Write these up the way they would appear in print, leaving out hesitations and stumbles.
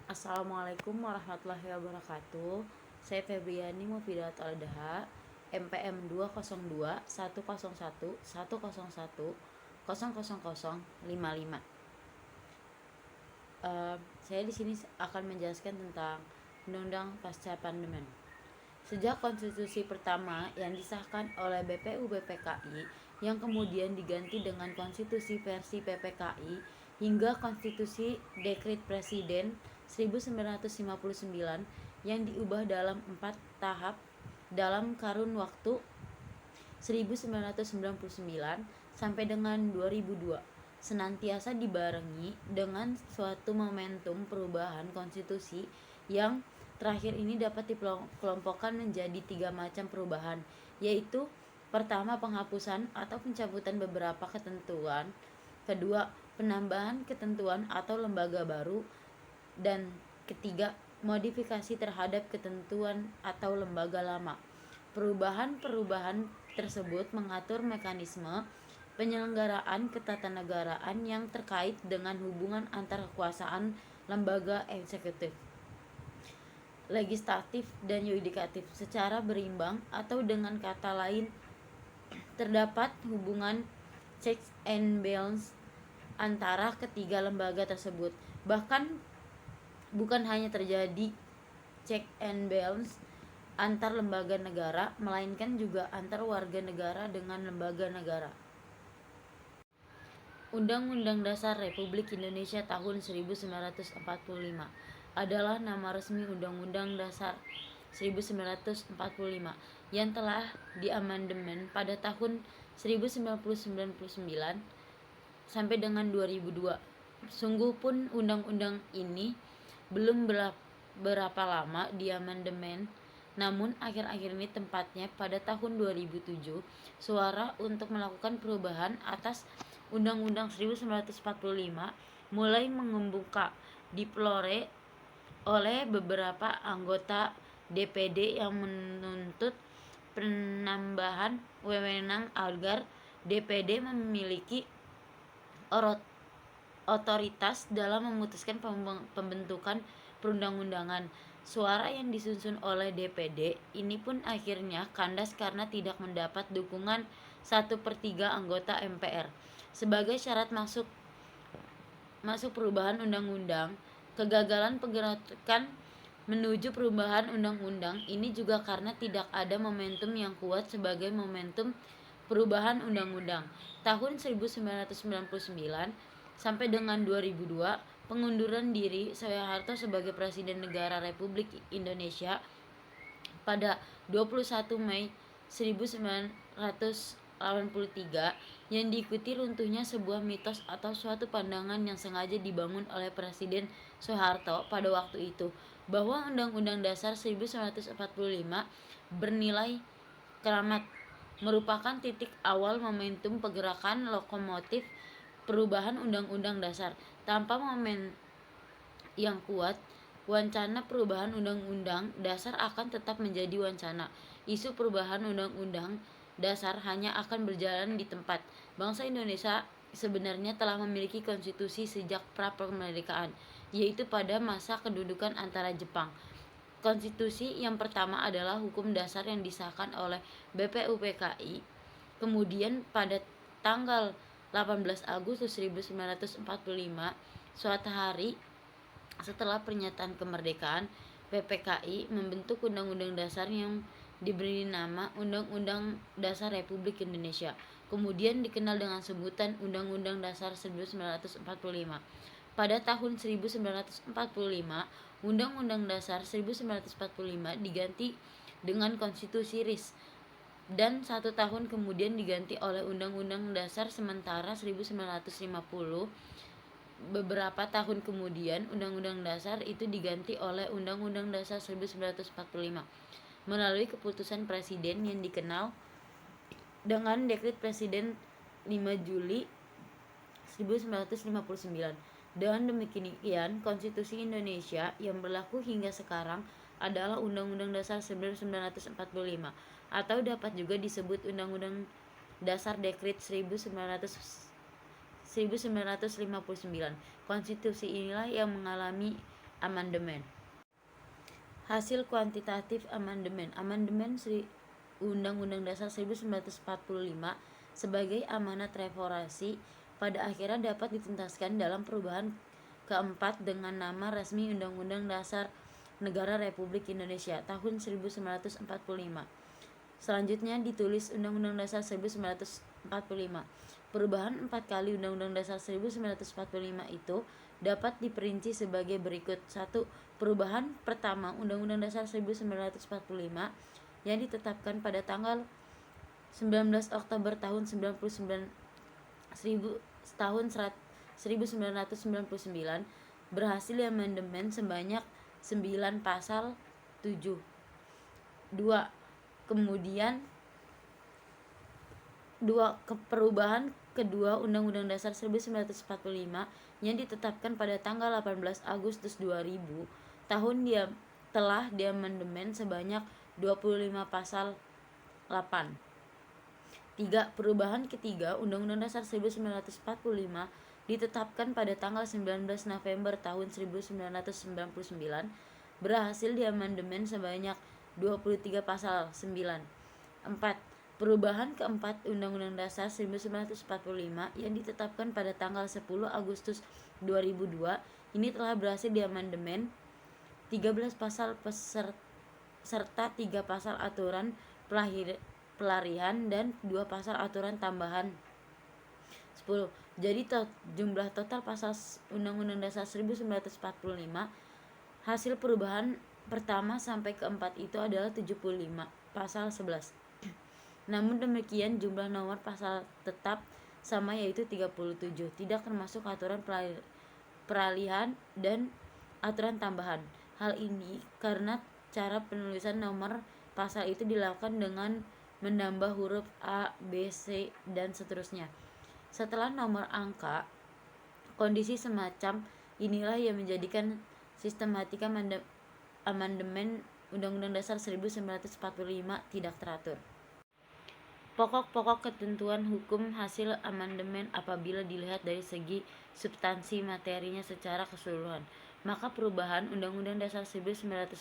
Assalamualaikum warahmatullahi wabarakatuh. Saya Febriani Mufidat Aldaha, MPM 202 101 101 000055. Saya di sini akan menjelaskan tentang Undang-Undang Pasca Pandemen. Sejak konstitusi pertama yang disahkan oleh BPU-BPKI yang kemudian diganti dengan konstitusi versi PPKI hingga konstitusi dekret presiden 1959 yang diubah dalam 4 tahap dalam kurun waktu 1999 sampai dengan 2002, senantiasa dibarengi dengan suatu momentum perubahan konstitusi yang terakhir ini dapat dikelompokkan menjadi 3 macam perubahan, yaitu pertama, penghapusan atau pencabutan beberapa ketentuan; kedua, penambahan ketentuan atau lembaga baru; dan ketiga, modifikasi terhadap ketentuan atau lembaga lama. Perubahan-perubahan tersebut mengatur mekanisme penyelenggaraan ketatanegaraan yang terkait dengan hubungan antar kekuasaan lembaga eksekutif, legislatif, dan yudikatif secara berimbang, atau dengan kata lain, terdapat hubungan checks and balance antara ketiga lembaga tersebut. Bahkan bukan hanya terjadi check and balance antar lembaga negara, melainkan juga antar warga negara dengan lembaga negara. Undang-Undang Dasar Republik Indonesia tahun 1945 adalah nama resmi Undang-Undang Dasar 1945 yang telah diamandemen pada tahun 1999 sampai dengan 2002. Sungguh pun undang-undang ini belum berapa lama diamandemen, namun akhir-akhir ini, tepatnya pada tahun 2007, suara untuk melakukan perubahan atas Undang-Undang 1945 mulai mengemuka, diperoleh oleh beberapa anggota DPD yang menuntut penambahan wewenang agar DPD memiliki otoritas dalam memutuskan pembentukan perundang-undangan. Suara yang disusun oleh DPD ini pun akhirnya kandas karena tidak mendapat dukungan 1/3 anggota MPR. Sebagai syarat masuk perubahan undang-undang, kegagalan pergerakan menuju perubahan undang-undang ini juga karena tidak ada momentum yang kuat sebagai momentum perubahan undang-undang. Tahun 1999 sampai dengan 2002, pengunduran diri Soeharto sebagai Presiden Negara Republik Indonesia pada 21 Mei 1983 yang diikuti runtuhnya sebuah mitos atau suatu pandangan yang sengaja dibangun oleh Presiden Soeharto pada waktu itu, bahwa Undang-Undang Dasar 1945 bernilai keramat, merupakan titik awal momentum pergerakan lokomotif perubahan Undang-Undang Dasar. Tanpa momen yang kuat, wacana perubahan Undang-Undang Dasar akan tetap menjadi wacana. Isu perubahan Undang-Undang Dasar hanya akan berjalan di tempat. Bangsa Indonesia sebenarnya telah memiliki konstitusi sejak pra-kemerdekaan, yaitu pada masa kedudukan antara Jepang. Konstitusi yang pertama adalah Hukum Dasar yang disahkan oleh BPUPKI. Kemudian pada tanggal 18 Agustus 1945, suatu hari setelah pernyataan kemerdekaan, PPKI membentuk Undang-Undang Dasar yang diberi nama Undang-Undang Dasar Republik Indonesia, kemudian dikenal dengan sebutan Undang-Undang Dasar 1945. Pada tahun 1945, Undang-Undang Dasar 1945 diganti dengan Konstitusi RIS, dan 1 tahun kemudian diganti oleh Undang-Undang Dasar sementara 1950. Beberapa tahun kemudian, Undang-Undang Dasar itu diganti oleh Undang-Undang Dasar 1945 melalui keputusan Presiden yang dikenal dengan Dekret Presiden 5 Juli 1959. Dengan demikian, Konstitusi Indonesia yang berlaku hingga sekarang adalah Undang-Undang Dasar 1945, atau dapat juga disebut Undang-Undang Dasar Dekret 1959. Konstitusi inilah yang mengalami Amandemen. Hasil kuantitatif amandemen. Undang-Undang Dasar 1945 sebagai amanat reformasi pada akhirnya dapat dituntaskan dalam perubahan keempat dengan nama resmi Undang-Undang Dasar Negara Republik Indonesia tahun 1945. Selanjutnya ditulis Undang-Undang Dasar 1945. Perubahan 4 kali Undang-Undang Dasar 1945 itu dapat diperinci sebagai berikut. 1. Perubahan pertama Undang-Undang Dasar 1945 yang ditetapkan pada tanggal 19 Oktober tahun 1999 berhasil diamandemen sebanyak 9 pasal 7. 2. Kemudian perubahan kedua Undang-Undang Dasar 1945 yang ditetapkan pada tanggal 18 Agustus 2000 telah diamandemen sebanyak 25 pasal 8. 3. Perubahan ketiga Undang-Undang Dasar 1945 ditetapkan pada tanggal 19 November tahun 1999 berhasil diamandemen sebanyak 23 pasal 9. 4. Perubahan keempat Undang-Undang Dasar 1945 yang ditetapkan pada tanggal 10 Agustus 2002 ini telah berhasil diamandemen 13 pasal serta 3 pasal aturan pelarian dan 2 pasal aturan tambahan 10. Jadi jumlah total pasal Undang-Undang Dasar 1945 hasil perubahan pertama sampai keempat itu adalah 75 pasal 11. Namun demikian jumlah nomor pasal tetap sama yaitu 37, tidak termasuk aturan peralihan dan aturan tambahan. Hal ini karena cara penulisan nomor pasal itu dilakukan dengan menambah huruf A, B, C, dan seterusnya. Setelah nomor angka, kondisi semacam inilah yang menjadikan sistematika amandemen Undang-Undang Dasar 1945 tidak teratur. Pokok-pokok ketentuan hukum hasil amandemen apabila dilihat dari segi substansi materinya secara keseluruhan, maka perubahan Undang-Undang Dasar 1945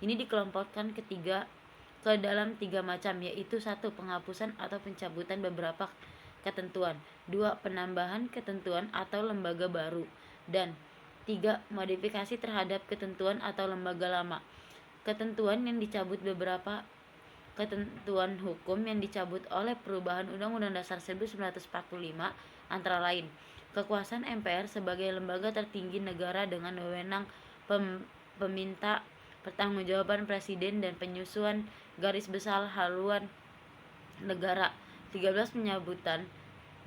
ini dikelompokkan ke dalam 3 macam, yaitu 1. Penghapusan atau pencabutan beberapa ketentuan, 2. Penambahan ketentuan atau lembaga baru, dan 3. Modifikasi terhadap ketentuan atau lembaga lama. Ketentuan yang dicabut beberapa ketentuan hukum yang dicabut oleh perubahan Undang-Undang Dasar 1945 antara lain kekuasaan MPR sebagai lembaga tertinggi negara dengan wewenang peminta pertanggungjawaban presiden dan penyusunan garis besar haluan negara. 13.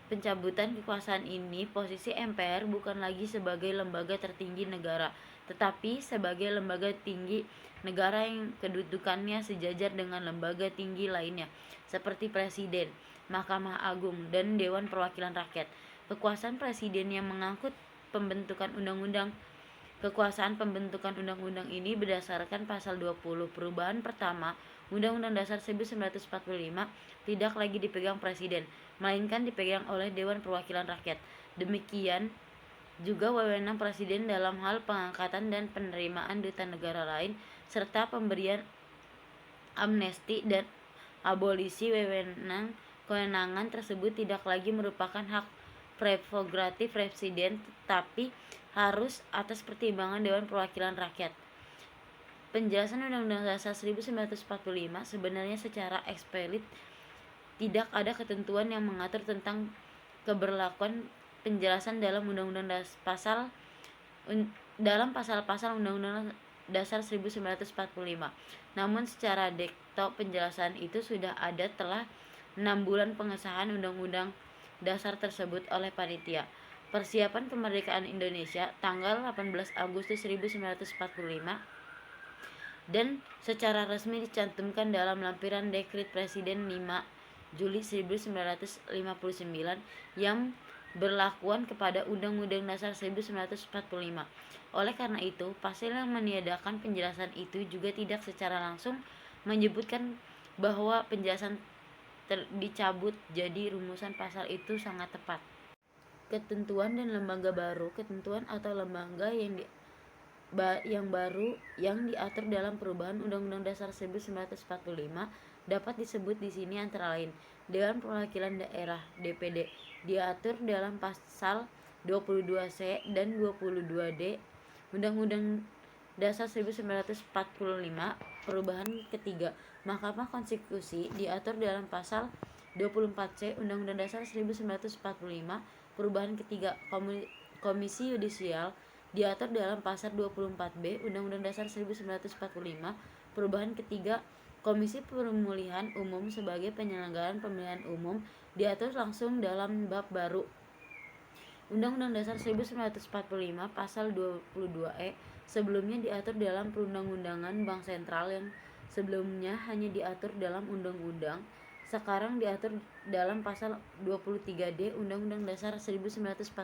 Pencabutan kekuasaan ini posisi MPR bukan lagi sebagai lembaga tertinggi negara, tetapi sebagai lembaga tinggi negara yang kedudukannya sejajar dengan lembaga tinggi lainnya seperti Presiden, Mahkamah Agung, dan Dewan Perwakilan Rakyat. Kekuasaan Presiden yang mengangkut pembentukan undang-undang. Kekuasaan pembentukan undang-undang ini berdasarkan pasal 20 perubahan pertama Undang-Undang Dasar 1945 tidak lagi dipegang Presiden, melainkan dipegang oleh Dewan Perwakilan Rakyat. Demikian juga wewenang Presiden dalam hal pengangkatan dan penerimaan duta negara lain serta pemberian amnesti dan abolisi. Kewenangan tersebut tidak lagi merupakan hak prerogatif Presiden tetapi harus atas pertimbangan Dewan Perwakilan Rakyat. Penjelasan Undang-Undang Dasar 1945 sebenarnya secara eksplisit tidak ada ketentuan yang mengatur tentang keberlakuan penjelasan dalam pasal-pasal Undang-Undang Dasar 1945. Namun secara dekto penjelasan itu sudah ada telah 6 bulan pengesahan Undang-Undang Dasar tersebut oleh Panitia Persiapan Kemerdekaan Indonesia tanggal 18 Agustus 1945 dan secara resmi dicantumkan dalam lampiran Dekret Presiden 5 Juli 1959 yang berlakuan kepada Undang-Undang Dasar 1945. Oleh karena itu, pasal yang meniadakan penjelasan itu juga tidak secara langsung menyebutkan bahwa penjelasan dicabut, jadi rumusan pasal itu sangat tepat. Ketentuan dan lembaga baru. Ketentuan atau lembaga yang yang baru yang diatur dalam perubahan Undang-Undang Dasar 1945 dapat disebut di sini antara lain Dewan Perwakilan Daerah (DPD) diatur dalam pasal 22C dan 22D Undang-Undang Dasar 1945. Perubahan ketiga, Mahkamah Konstitusi diatur dalam pasal 24C Undang-Undang Dasar 1945. Perubahan ketiga, Komisi Yudisial diatur dalam pasal 24B Undang-Undang Dasar 1945. Perubahan ketiga, Komisi Pemilihan Umum sebagai penyelenggaraan pemilihan umum diatur langsung dalam bab baru Undang-Undang Dasar 1945 pasal 22E sebelumnya diatur dalam Perundang-undangan Bank Sentral yang sebelumnya hanya diatur dalam undang-undang, sekarang diatur dalam pasal 23D Undang-Undang Dasar 1945.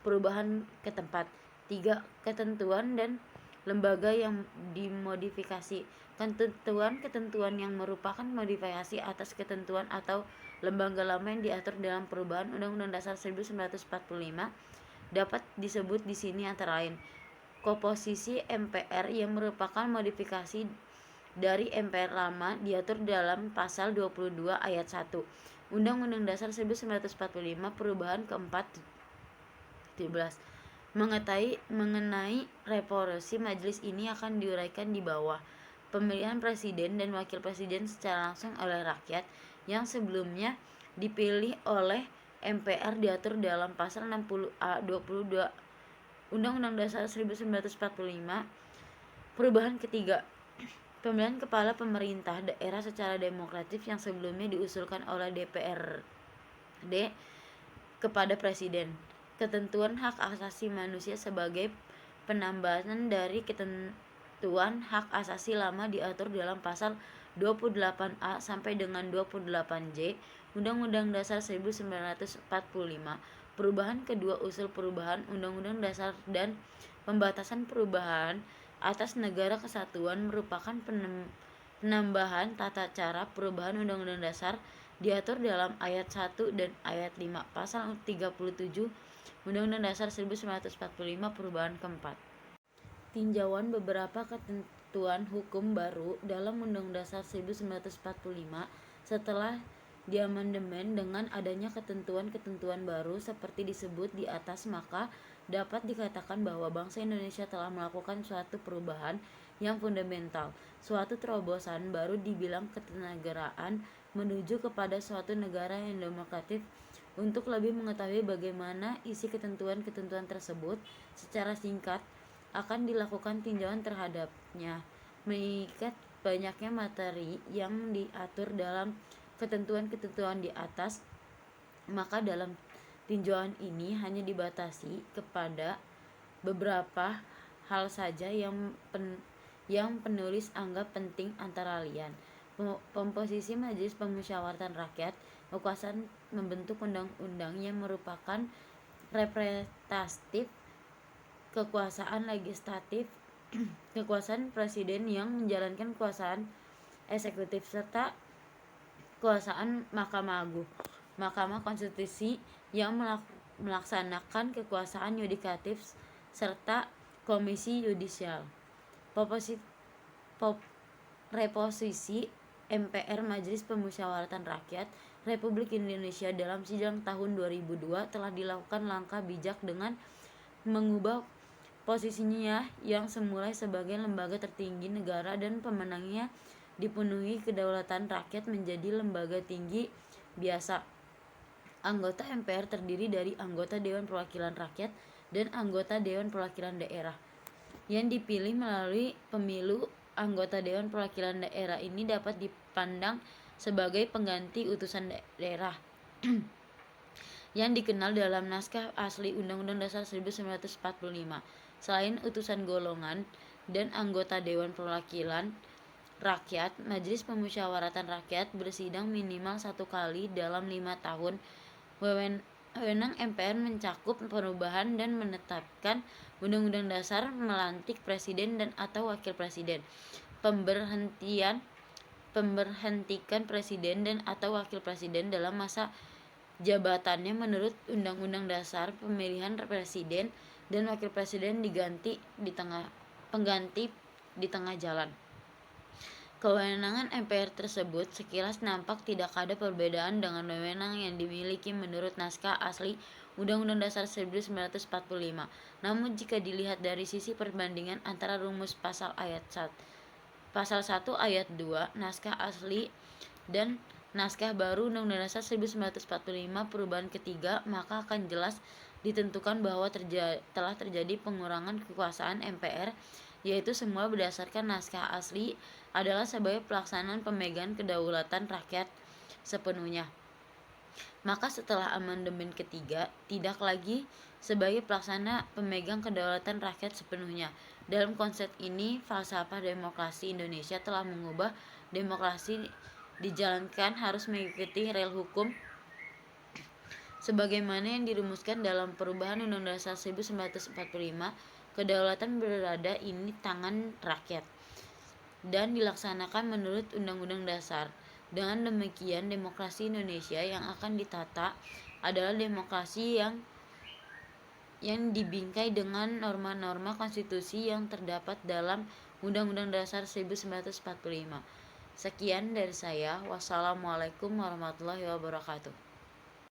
Perubahan ketempat. 3. Ketentuan dan lembaga yang dimodifikasi. Ketentuan yang merupakan modifikasi atas ketentuan atau lembaga lama yang diatur dalam perubahan Undang-Undang Dasar 1945 dapat disebut di sini antara lain komposisi MPR yang merupakan modifikasi dari MPR lama diatur dalam pasal 22 ayat 1 Undang-Undang Dasar 1945. Perubahan keempat 17 mengenai reformasi majelis ini akan diuraikan di bawah. Pemilihan presiden dan wakil presiden secara langsung oleh rakyat yang sebelumnya dipilih oleh MPR diatur dalam pasal 60A 22 Undang-Undang Dasar 1945. Perubahan ketiga, pemilihan kepala pemerintah daerah secara demokratis yang sebelumnya diusulkan oleh DPRD kepada presiden. Ketentuan hak asasi manusia sebagai penambahan dari ketentuan hak asasi lama diatur dalam pasal 28A sampai dengan 28J Undang-Undang Dasar 1945. Perubahan kedua, usul perubahan Undang-Undang Dasar dan pembatasan perubahan atas negara kesatuan merupakan penambahan tata cara perubahan Undang-Undang Dasar diatur dalam ayat 1 dan ayat 5 pasal 37 Undang-Undang Dasar 1945. Perubahan keempat, tinjauan beberapa ketentuan hukum baru dalam Undang-Undang Dasar 1945 setelah diamandemen dengan adanya ketentuan-ketentuan baru seperti disebut di atas, maka dapat dikatakan bahwa bangsa Indonesia telah melakukan suatu perubahan yang fundamental, suatu terobosan baru di bidang kenegaraan menuju kepada suatu negara yang demokratis. Untuk lebih mengetahui bagaimana isi ketentuan-ketentuan tersebut secara singkat akan dilakukan tinjauan terhadapnya. Mengingat banyaknya materi yang diatur dalam ketentuan-ketentuan di atas, maka dalam tinjauan ini hanya dibatasi kepada beberapa hal saja yang penulis anggap penting, antara lain komposisi Majelis Pemusyawaratan Rakyat, kekuasaan membentuk undang-undang yang merupakan representatif, kekuasaan legislatif, kekuasaan presiden yang menjalankan kekuasaan eksekutif, serta kekuasaan Mahkamah Agung, Mahkamah Konstitusi yang melaksanakan kekuasaan yudikatif, serta Komisi Yudisial. Reposisi MPR Majelis Pemusyawaratan Rakyat Republik Indonesia dalam sidang tahun 2002 telah dilakukan langkah bijak dengan mengubah posisinya yang semula sebagai lembaga tertinggi negara dan pemenangnya dipenuhi kedaulatan rakyat menjadi lembaga tinggi biasa. Anggota MPR terdiri dari anggota Dewan Perwakilan Rakyat dan anggota Dewan Perwakilan Daerah yang dipilih melalui pemilu. Anggota Dewan Perwakilan Daerah ini dapat dipandang sebagai pengganti utusan daerah yang dikenal dalam naskah asli Undang-Undang Dasar 1945. Selain utusan golongan dan anggota Dewan Perwakilan Rakyat, Majelis Pemusyawaratan Rakyat bersidang minimal 1 kali dalam 5 tahun. Wewenang MPR mencakup perubahan dan menetapkan Undang-Undang Dasar, melantik presiden dan atau wakil presiden, pemberhentikan presiden dan atau wakil presiden dalam masa jabatannya menurut Undang-Undang Dasar, pemilihan presiden, dan wakil presiden pengganti di tengah jalan. Kewenangan MPR tersebut sekilas nampak tidak ada perbedaan dengan wewenang yang dimiliki menurut naskah asli Undang-Undang Dasar 1945. Namun jika dilihat dari sisi perbandingan antara rumus pasal 1 ayat 2 naskah asli dan naskah baru Undang-Undang Dasar 1945 perubahan ketiga, maka akan jelas ditentukan bahwa telah terjadi pengurangan kekuasaan MPR, yaitu semula berdasarkan naskah asli adalah sebagai pelaksanaan pemegang kedaulatan rakyat sepenuhnya. Maka setelah amandemen ketiga, tidak lagi sebagai pelaksana pemegang kedaulatan rakyat sepenuhnya. Dalam konsep ini, falsafah demokrasi Indonesia telah mengubah demokrasi dijalankan harus mengikuti rel hukum sebagaimana yang dirumuskan dalam perubahan Undang-Undang Dasar 1945. Kedaulatan berada ini tangan rakyat dan dilaksanakan menurut Undang-Undang Dasar. Dengan demikian, demokrasi Indonesia yang akan ditata adalah demokrasi yang dibingkai dengan norma-norma konstitusi yang terdapat dalam Undang-Undang Dasar 1945. Sekian dari saya. Wassalamualaikum warahmatullahi wabarakatuh.